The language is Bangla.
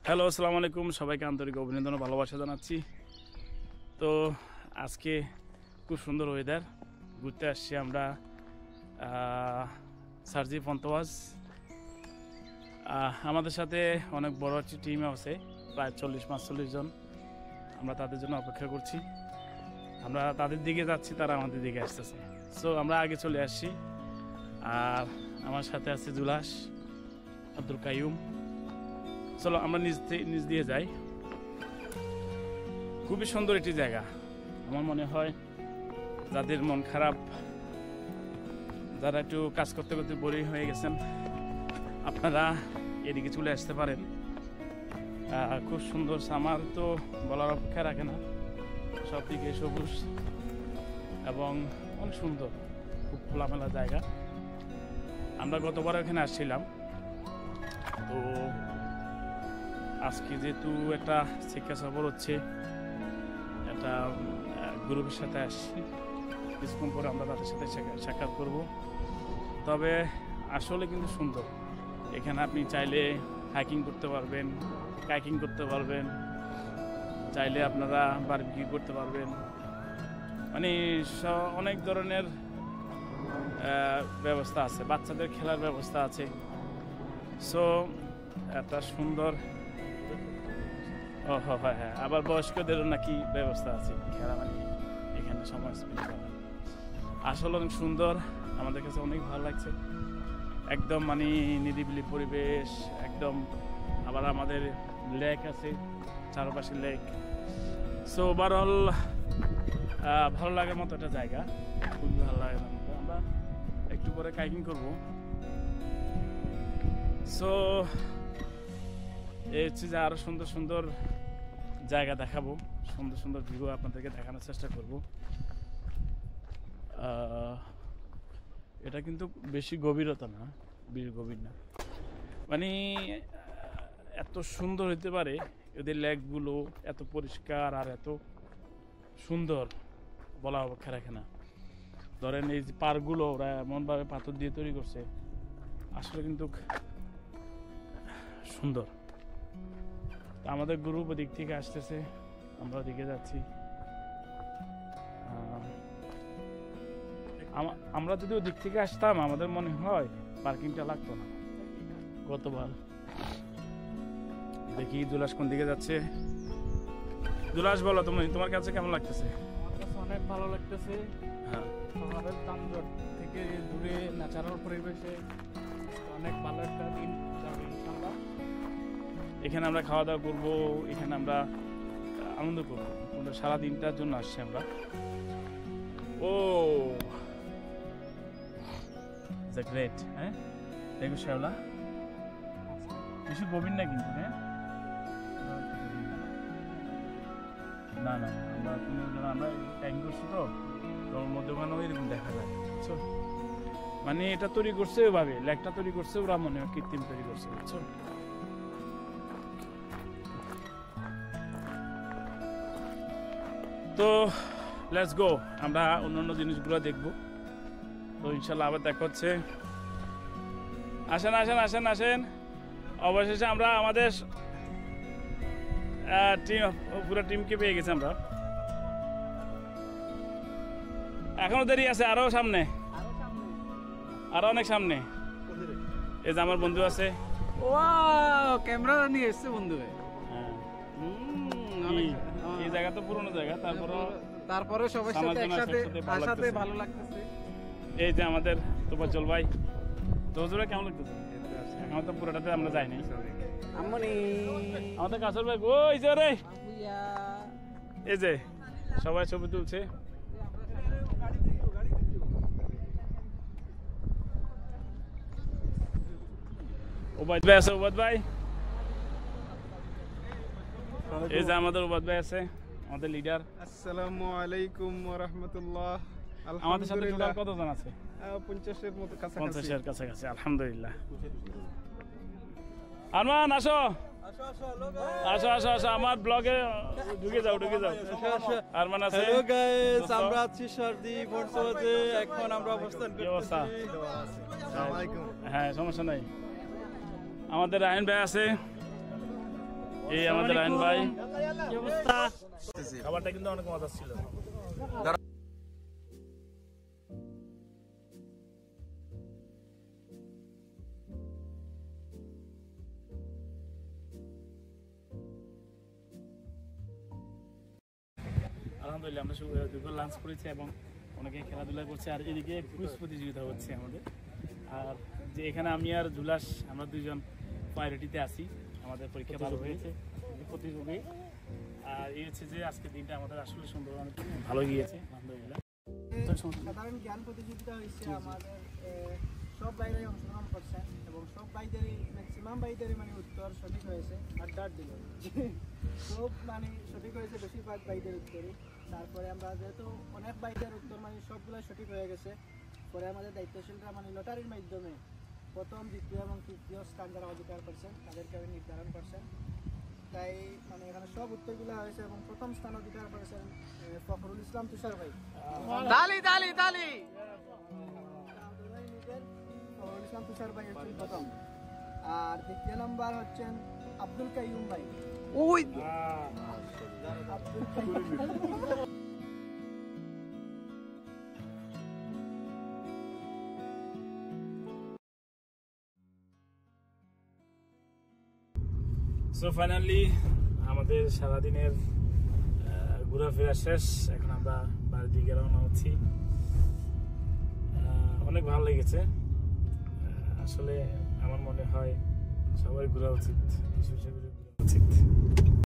হ্যালো, আসসালামু আলাইকুম। সবাইকে আন্তরিক অভিনন্দন ও ভালোবাসা জানাচ্ছি। তো আজকে খুব সুন্দর ওয়েদার, ঘুরতে আসছি আমরা সার্জি ফন্তওয়াজ। আমাদের সাথে অনেক বড় একটি টিম আছে, প্রায় 40-45 জন। আমরা তাদের জন্য অপেক্ষা করছি, আমরা তাদের দিকে যাচ্ছি, তারা আমাদের দিকে আসতেছে। সো আমরা আগে চলে আসছি। আর আমার সাথে আছে জুলাস, আব্দুল কাইয়ুম। চলো আমরা নিজ দিয়ে যাই। খুবই সুন্দর একটি জায়গা। আমার মনে হয় যাদের মন খারাপ, যারা একটু কাজ করতে করতে বোরিং হয়ে গেছেন, আপনারা এদিকে চলে আসতে পারেন। খুব সুন্দর, সামার তো বলার অপেক্ষা রাখে না, সব দিকে সবুজ এবং অনেক সুন্দর, খুব খোলামেলা জায়গা। আমরা গতবার এখানে আসছিলাম, তো আজকে যেহেতু একটা শিক্ষা সফর হচ্ছে, একটা গ্রুপের সাথে আসছি, কিছুক্ষণ পরে আমরা তাদের সাথে সাক্ষাৎ করব। তবে আসলে কিন্তু সুন্দর। এখানে আপনি চাইলে হাইকিং করতে পারবেন, কাইকিং করতে পারবেন, চাইলে আপনারা বারবিকিউ করতে পারবেন, মানে অনেক ধরনের ব্যবস্থা আছে, বাচ্চাদের খেলার ব্যবস্থা আছে। সো একটা সুন্দর, হ্যাঁ, আবার বয়স্কদেরও নাকি ব্যবস্থা আছে খেলা, মানে এখানে সময় স্পেন্ড করা। আসলে অনেক সুন্দর, আমাদের কাছে অনেক ভালো লাগছে। একদম মানে নিরিবিলি পরিবেশ একদম। আবার আমাদের লেক আছে, চারপাশে লেক। সো ওভারঅল ভালো লাগার মতো একটা জায়গা, খুবই ভালো লাগার মতো। আমরা একটু পরে কাইকিং করব। সো এই হচ্ছে যে আরো সুন্দর সুন্দর জায়গা দেখাবো, সুন্দর সুন্দর ভিউ আপনাদেরকে দেখানোর চেষ্টা করব। এটা কিন্তু বেশি গভীরতা না, বেশি গভীর না, মানে এত সুন্দর হতে পারে এদের লেকগুলো, এত পরিষ্কার আর এত সুন্দর, বলা অপেক্ষা রাখে না। ধরেন এই যে পার্কগুলো ওরা এমনভাবে পাথর দিয়ে তৈরি করছে, আসলে কিন্তু সুন্দর। আমাদের গ্রুপ ওদিক থেকে আসতেছে, আমরা ওদিকে যাচ্ছি। আমরা যদি ওদিক থেকে আসতাম, আমাদের মনে হয় পার্কিংটা লাগতো না গতবার। দেখি জুলাস কোন দিকে যাচ্ছে। জুলাস, বলো তোমার কাছে কেমন লাগতেছে? আমার কাছে অনেক ভালো লাগতেছে। হ্যাঁ, শহরের যানজট থেকে দূরে ন্যাচারাল পরিবেশে অনেক ভালো একটা দিন যাবে ইনশাআল্লাহ। এখানে আমরা খাওয়া দাওয়া করবো, এখানে আমরা আনন্দ করবো। সারা দিনটার জন্য আসছি আমরা। ও গ্রেট, হ্যাঁ দেখো শ্যাওলা, বেশি গভীর না কিন্তু। হ্যাঁ, না না, আমরা ট্যাঙ্ক করছি তো, তোর মধ্যে ওখানে এরকম দেখা যায়, বুঝছো? মানে এটা তৈরি করছে ওইভাবে, লেকটা তৈরি করছে ওরা, মনে হয় কৃত্রিম তৈরি করছে, বুঝছো? তো লেটস গো, আমরা অন্যান্য জিনিসগুলো দেখবো। তো ইনশাল্লাহ আবার দেখা হচ্ছে। আসেন আসেন আসেন আসেন। অবশেষে আমরা আমাদের পুরো টিমকে পেয়ে গেছি আমরা। এখনো দেরি আছে, আরো সামনে, আরো অনেক সামনে। এই যে আমার বন্ধু আছে, ওয়াও, ক্যামেরা নিয়ে এসেছে বন্ধু। হ্যাঁ, এই জায়গা তো পুরোনো জায়গা, তারপরে সবার সাথে একসাথে আসাতে ভালো লাগতেছে। এই যে আমাদের তোফাজ্জল ভাই, তোজুরা কেমন লাগতেছে? এখন তো পুরোটাতে আমরা যাইনি। আমাদের কাছের ভাই, ওই যে রে, এই যে সবাই ছবি তুলছে। ওবাদ ভাই আছে, ওবাদ ভাই, এই যে আমাদের ওবাদ ভাই আছে, আমাদের লিডার। আসসালামু আলাইকুম ওয়া রাহমাতুল্লাহ। আমাদের সাথে টোটাল কতজন আছে? 50 এর মতো কাছাকাছি। 50 এর কাছাকাছি, আলহামদুলিল্লাহ। আরমান আসো, আসো আসো আসো, আমার ব্লগে ঢুকে যাও, ঢুকে যাও। আরমান আছে। হ্যালো গাইস, আমরা আছি সার্জি ফন্তওয়াজে। এখন আমরা অবস্থান কি অবস্থা? আসসালামু আলাইকুম। হ্যাঁ, সমস্যা নাই। আমাদের রায়ন ভাই আছে, এই আমাদের আইন ভাই। কি অবস্থা? খাবারটা কিন্তু অনেক মজা ছিল। আলহামদুলিল্লাহ আমরা দুপুর লাঞ্চ করেছি এবং অনেকে খেলাধুলা করছে, আর এদিকে কুইজ প্রতিযোগিতা হচ্ছে আমাদের। আর যে এখানে আমি আর জুলাস আমরা দুইজন প্রায়োরিটিতে আছি, আমাদের পরীক্ষা ভালো হয়েছে প্রতিযোগী। আর এই হচ্ছে যে আজকের দিনটা আমাদের আসলে সুন্দর, অনেক ভালো গিয়েছে আলহামদুলিল্লাহ। সাধারণ জ্ঞান প্রতিযোগিতা হয়েছে আমাদের, সব ভাইরাই অংশগ্রহণ করছেন এবং সব ভাইদেরই ম্যাক্সিমাম ভাইদেরই মানে উত্তর সঠিক হয়েছে। আড্ডার দিল সব মানে সঠিক হয়েছে বেশিরভাগ ভাইদের উত্তরই। তারপরে আমরা যেহেতু অনেক ভাইদের উত্তর মানে সবগুলো সঠিক হয়ে গেছে, পরে আমাদের দায়িত্বশীলরা মানে লটারির মাধ্যমে প্রথম, দ্বিতীয় এবং তৃতীয় স্থান যারা অধিকার করছেন তাদেরকে আমি নির্ধারণ করছেন। তাই মানে এখানে সব উত্তরগুলো হয়েছে এবং প্রথম স্থান অধিকার করেছেন ফখরুল ইসলাম তুষার ভাই। ফখরুল ইসলাম তুষার ভাই হচ্ছেন প্রথম, আর দ্বিতীয় নম্বর হচ্ছেন আব্দুল কাইয়ুম ভাই। আব্দুল কাইয়ুম। সো ফাইনালি আমাদের সারাদিনের ঘোরাফেরা শেষ, এখন আমরা বাড়ির দিকে রওনা হচ্ছি। অনেক ভালো লেগেছে আসলে, আমার মনে হয় সবাই ঘোরা উচিত, কিছু ঘোরা উচিত।